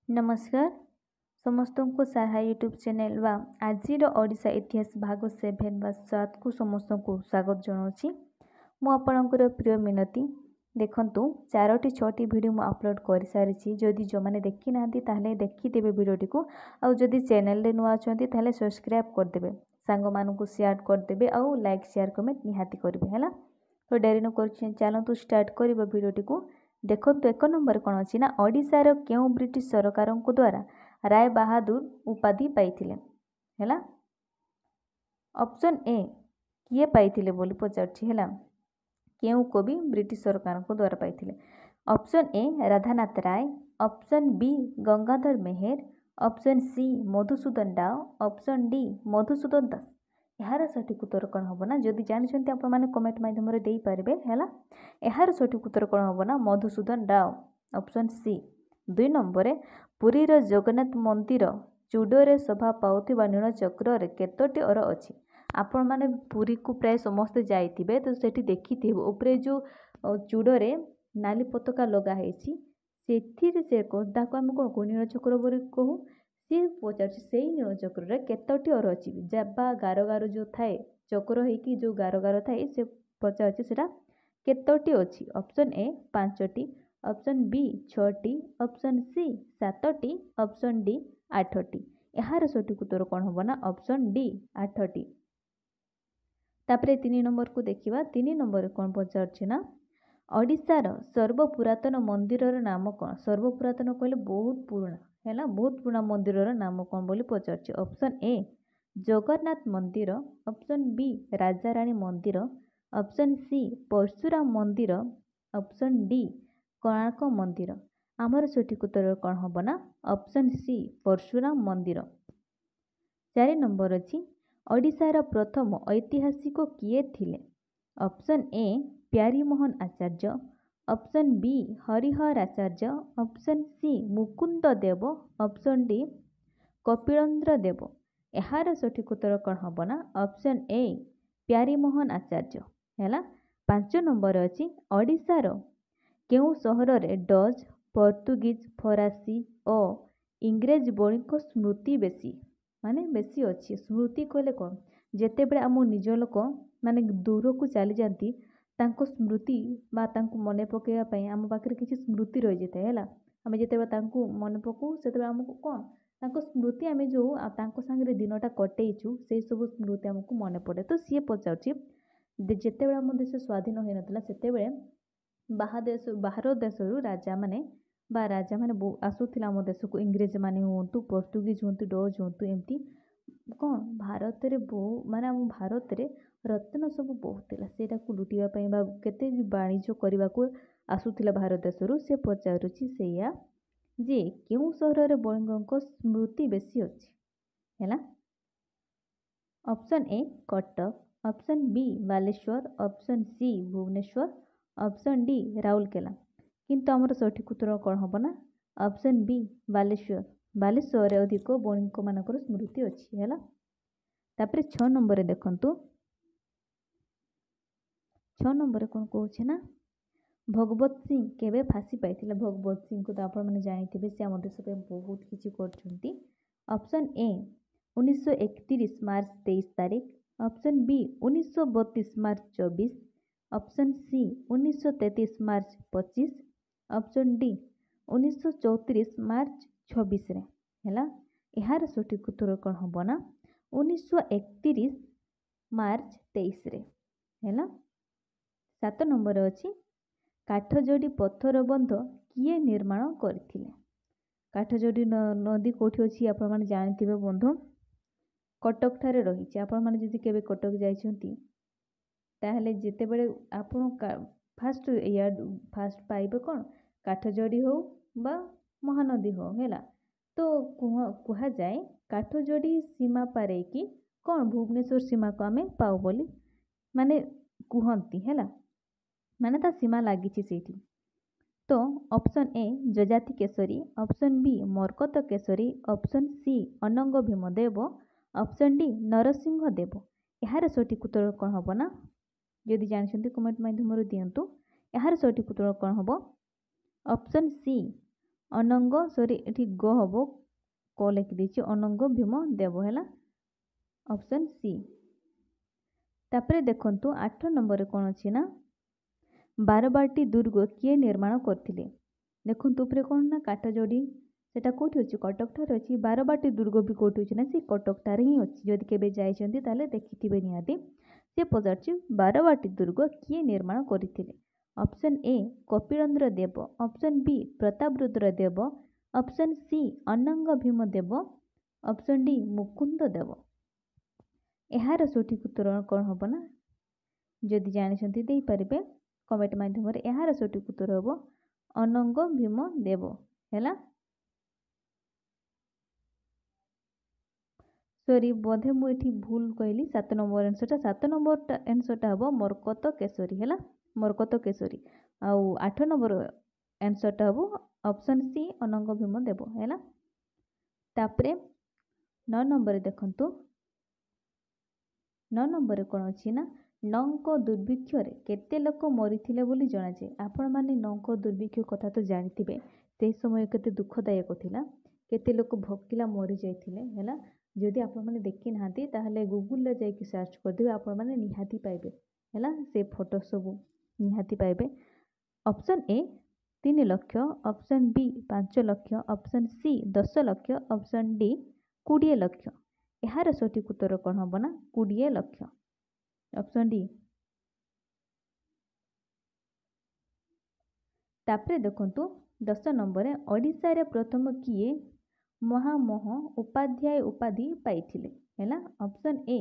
नमस्कार समस्त को साहा यूट्यूब चैनल वा आजिर ओडिशा इतिहास भाग 7 वा 7 को समस्त को स्वागत जनाऊँगी। मु आपणकर प्रिय मिनती देखंतु 4टी 6टी वीडियो मु अपलोड कर सारी। जदि जो मैंने देखी ना ताहले देखिदेवे वीडियोटी को आउ जदि चैनल रे नुआ अछंती ताहले सब्सक्राइब करदेवे सांग मानू शेयर करदेवे आउ लाइक शेयर कमेंट निहाती करेंगे है। तो डेरी न कर चलतु स्टार्ट कर वीडियोटी को। देखो एक नंबर कौन अच्छी ना ओडिशार क्यों ब्रिटिश सरकार द्वारा राय बाहादुर उपाधि पाइथिले हैला। ऑप्शन ए किए पाइथिले बोली पचारछि हैला क्यों कवि ब्रिटिश सरकार द्वारा पाइथिले। Option A Radhanath Ray, option B Gangadhar Meher, option C Madhusudan Rao, option D Madhusudan Das. यार सठिक उत्तर कौन हम ना जदि जानते आप कमेंट माध्यम दे पारे है। यार सठिक उत्तर कौन हम ना Madhusudan Rao option C. 2 number पुरीर जगन्नाथ मंदिर चूड़े शोभा पाउथिबा नीलचक्र केतोटी अर अच्छी। आपण मैंने पुरी को प्राय समस्ते जाइथिबे तो सेठी देखिथिबे ऊपर जो चूड़े नाली पताका लगाई से ताको आम कौन कहू नीलचक्र बोली कहू। सी पचार से नीलचक्र केतोटी अर अच्छी बा गार गार जो थाए चक्र होगी जो गार गार थाए से पचार से केतोटी अच्छी। ऑप्शन ए 5टी, ऑप्शन बी 6टी, ऑप्शन सी 7टी, ऑप्शन डी 8टी। यार सठिक उत्तर कौन हम ना ऑप्शन डी 8टी। तापरे 3 नंबर को देखिबा। 3 नंबर कौन पचार ना ओडिशार सर्वपुरातन मंदिर नाम कौन। सर्वपुरातन कहले बहुत पुराना है बहुत पुराना मंदिर नाम कौन बोली पचार। ऑप्शन ए जगन्नाथ मंदिर, ऑप्शन बी राजा रानी मंदिर, ऑप्शन सी परशुराम मंदिर, ऑप्शन डी कोणार्क मंदिर। आमर सठिक उत्तर कौन हम ना ऑप्शन सी परशुराम मंदिर। 4 नंबर अच्छी ओडिशार प्रथम ऐतिहासिक किए थिले। Option A Pyarimohan Acharya, option B Harihar Acharya, option C Mukunda Dev, option D Kapilendra Dev. यार सठिक उत्तर कौन हम ना ऑप्शन ए प्यारीमोहन आचार्य है। 5 नंबर अच्छी ओडिशार केउ सहर डच, पोर्तुगीज, फरासी और इंग्रेज बणिक स्मृति बेसी माने बेसी अच्छी। स्मृति कहले कौन जेते बड़े आम निज लोक माने दूर को चली जाती तांको स्मृति बा तांको मने पकेवा आम पाखे किसी स्मृति रही जाए है। आम जिते मन पकाऊ से आमको कौन तांको स्मृति आम जो तांको सांगे दिनटा कटेचु से सब स्मृति आमको मन पड़े। तो सी पचार जिते बड़े आम देश स्वाधीन हो नाला से बाहर देश राजा माने आसूला आम देश को इंग्रेज माने हूँ पोर्तुगीज हूँ डच हूँ एमती कौन भारत रे बहु माने आम भारत रे रत्न सब बहुत था से लुटापी केते वाणिज्य करने को आसूला भारत देश से पचारुची से जे क्यों सहर बणिक स्मृति बेसी अच्छी है। Option A Cuttack, option B Baleswar, option C Bhubaneswar, option D Rourkela. किंतु आमर सठिक उत्तर कौन हम ना ऑप्शन बी बालेश्वर। बालेश्वर अधिक बणिक मानकर स्मृति अच्छी है। तापर 6 नंबर देखंतु। 6 नंबर कौन कहूँ ना भगवत सिंह केवे फांसी पाई। भगवत सिंह को तो आप जानते से आम देश बहुत किसी कर। ऑप्शन ए 1931 मार्च 23 तारीख, ऑप्शन बी 1932 मार्च 24, ऑप्शन सी 1933 मार्च 25, ऑप्शन डी 1934 मार्च 26 है। यार सठिक उत्तर कौन हम ना 1931 मार्च 23 है। 7 नंबर अच्छी काठजोड़ी पत्थर बंध किए निर्माण करथिले। काठजोड़ी नदी कौटी अच्छी आप जानते बंधु कटक ठारे रही। आपण मैंने जदि केबे कटक जाइछंती ताहले जिते बड़े आपण फास्ट फास्ट पाइबे कौन काठजोड़ी हो बा महानदी हो है। तो कह जाए काठजोड़ी सीमा पारे कि कौन भुवनेश्वर सीमा को आमे पाऊ बोली माने कहती है माने ता सीमा लगी से। तो option A Jajati Keshari, option B Markat Keshari, option C Anang Bhimdev, option D Narasimha Dev. यार सठिक उत्तर कौन हम ना जदि जानते कमेंट माध्यम दिंतु। यार सठिक उत्तर कौन हम ऑप्शन सी ଅନଙ୍ଗ ସରି ଏଠି ଗ ହବ କ ଲେଖିଦେଇଛି ଅନଙ୍ଗ ଭୀମ ଦେବ ହେଲା ଅପସନ୍ ସି। ତାପରେ ଦେଖନ୍ତୁ 8 ନମ୍ବରରେ କ'ଣ ଅଛି ନା ବାରବାଟୀ ଦୁର୍ଗ କିଏ ନିର୍ମାଣ କରିଥିଲେ। ଦେଖନ୍ତୁ ଉପରେ କ'ଣ ନା କାଠଯୋଡ଼ି ସେଟା କେଉଁଠି ଅଛି କଟକଠାରେ ଅଛି। ବାରବାଟୀ ଦୁର୍ଗ ବି କେଉଁଠି ଅଛି ନା ସେ କଟକଠାରେ ହିଁ ଅଛି। ଯଦି କେବେ ଯାଇଛନ୍ତି ତାହେଲେ ଦେଖିଥିବେ ନିହାତି। ସେ ପଚାରୁଛି ବାରବାଟୀ ଦୁର୍ଗ କିଏ ନିର୍ମାଣ କରିଥିଲେ। Option A Kapilendra Dev, option B Prataparudra Dev, option C Anang Bhim Dev, option D Mukunda Dev. ଏହାର ସଠିକ୍ ଉତ୍ତର କ'ଣ ହେବ ନା ଯଦି ଜାଣିଛନ୍ତି ଦେଇପାରିବେ କମେଣ୍ଟ ମାଧ୍ୟମରେ। ଏହାର ସଠିକ୍ ଉତ୍ତର ହେବ ଅନଙ୍ଗ ଭୀମ ଦେବ ହେଲା। ସରି ବୋଧେ ମୁଁ ଏଠି ଭୁଲ କହିଲି 7 ନମ୍ବର ଆନ୍ସରଟା। 7 ନମ୍ବରଟା ଆନ୍ସରଟା ହେବ ମରକତ କେଶରୀ ହେଲା ମରକତ କେଶରୀ। ଆଉ 8 ନମ୍ବର ଆନ୍ସରଟା ହେବ ଅପସନ୍ ସି ଅନଙ୍ଗ ଭୀମ ଦେବ ହେଲା। ତାପରେ 9 ନମ୍ବରରେ ଦେଖନ୍ତୁ 9 ନମ୍ବରରେ କ'ଣ ଅଛି ନା ନଙ୍କ ଦୁର୍ଭିକ୍ଷରେ କେତେ ଲୋକ ମରିଥିଲେ ବୋଲି ଜଣାଯାଏ। ଆପଣମାନେ ନଙ୍କ ଦୁର୍ଭିକ୍ଷ କଥା ତ ଜାଣିଥିବେ। ସେହି ସମୟ କେତେ ଦୁଃଖଦାୟକ ଥିଲା। କେତେ ଲୋକ ଭୋକିଲା ମରିଯାଇଥିଲେ ହେଲା। ଯଦି ଆପଣମାନେ ଦେଖିନାହାନ୍ତି ତାହେଲେ ଗୁଗୁଲରେ ଯାଇକି ସର୍ଚ୍ଚ କରିଦେବେ ଆପଣମାନେ ନିହାତି ପାଇବେ ହେଲା। ସେ ଫଟୋ ସବୁ ନିହାତି ପାଇବେ। Option A 3 lakh, option B 5 lakh, option C 10 lakh, option D 20 ଲକ୍ଷ। ଏହାର ସଠିକ୍ ଉତ୍ତର କ'ଣ ହେବ ନା 20 ଲକ୍ଷ ଅପସନ୍ ଡି। ତାପରେ ଦେଖନ୍ତୁ 10 ନମ୍ବରରେ ଓଡ଼ିଶାରେ ପ୍ରଥମ କିଏ ମହାମହ ଉପାଧ୍ୟାୟ ଉପାଧି ପାଇଥିଲେ ହେଲା। Option A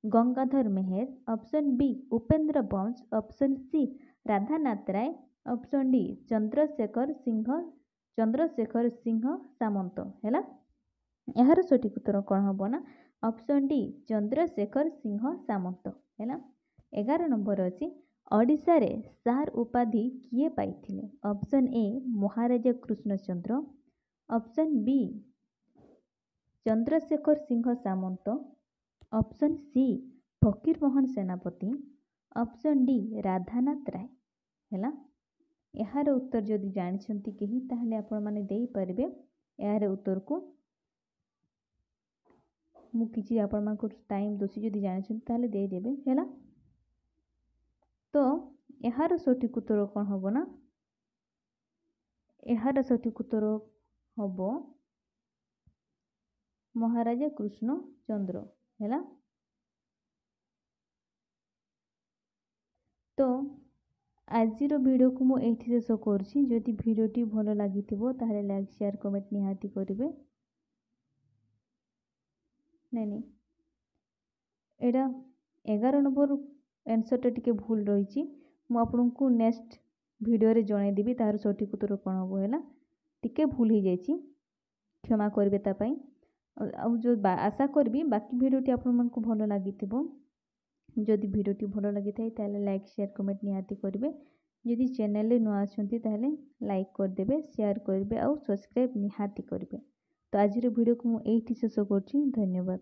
Gangadhar Meher, option B Upendra ବଂଶ, option C Radhanath Ray, option D Chandrasekhar Singh Samanta ହେଲା। ଏହାର ସଠିକ୍ ଉତ୍ତର କ'ଣ ହେବ ନା ଅପସନ୍ ଡି ଚନ୍ଦ୍ରଶେଖର ସିଂହ ସାମନ୍ତ ହେଲା। 11 ନମ୍ବର ଅଛି ଓଡ଼ିଶାରେ ସାର୍ ଉପାଧି କିଏ ପାଇଥିଲେ। Option A Maharaja Krishnachandra, option B Chandrasekhar Singh Samanta, option C Fakirmohan Senapati, option D Radhanath Ray ହେଲା। ଏହାର ଉତ୍ତର ଯଦି ଜାଣିଛନ୍ତି କେହି ତାହେଲେ ଆପଣମାନେ ଦେଇପାରିବେ। ଏହାର ଉତ୍ତରକୁ ମୁଁ କିଛି ଆପଣମାନଙ୍କୁ ଟାଇମ୍ ଦେଉଛି ଯଦି ଜାଣିଛନ୍ତି ତାହେଲେ ଦେଇଦେବେ ହେଲା। ତ ଏହାର ସଠିକ୍ ଉତ୍ତର କ'ଣ ହେବ ନା ଏହାର ସଠିକ୍ ଉତ୍ତର ହେବ ମହାରାଜା କୃଷ୍ଣଚନ୍ଦ୍ର ହେଲା। ତ ଆଜିର ଭିଡ଼ିଓକୁ ମୁଁ ଏଇଠି ଶେଷ କରୁଛି। ଯଦି ଭିଡ଼ିଓଟି ଭଲ ଲାଗିଥିବ ତାହେଲେ ଲାଇକ୍ ସେୟାର କମେଣ୍ଟ ନିହାତି କରିବେ। ନାଇଁ ଏଇଟା 11 ନମ୍ବର ଆନ୍ସରଟା ଟିକେ ଭୁଲ ରହିଛି। ମୁଁ ଆପଣଙ୍କୁ ନେକ୍ସଟ ଭିଡ଼ିଓରେ ଜଣାଇଦେବି ତାହାର ସଠିକ୍ ଉତ୍ତର କ'ଣ ହେବ ହେଲା। ଟିକେ ଭୁଲ ହେଇଯାଇଛି କ୍ଷମା କରିବେ ତା ପାଇଁ। ଆଉ ଯେଉଁ ଆଶା କରିବି ବାକି ଭିଡ଼ିଓଟି ଆପଣମାନଙ୍କୁ ଭଲ ଲାଗିଥିବ। ଯଦି ଭିଡ଼ିଓଟି ଭଲ ଲାଗିଥାଏ ତାହେଲେ ଲାଇକ୍ ସେୟାର କମେଣ୍ଟ ନିହାତି କରିବେ। ଯଦି ଚ୍ୟାନେଲରେ ନୂଆ ଅଛନ୍ତି ତାହେଲେ ଲାଇକ୍ କରିଦେବେ, ସେୟାର କରିବେ ଆଉ ସବସ୍କ୍ରାଇବ୍ ନିହାତି କରିବେ। ତ ଆଜିର ଭିଡ଼ିଓକୁ ମୁଁ ଏଇଠି ଶେଷ କରୁଛି। ଧନ୍ୟବାଦ।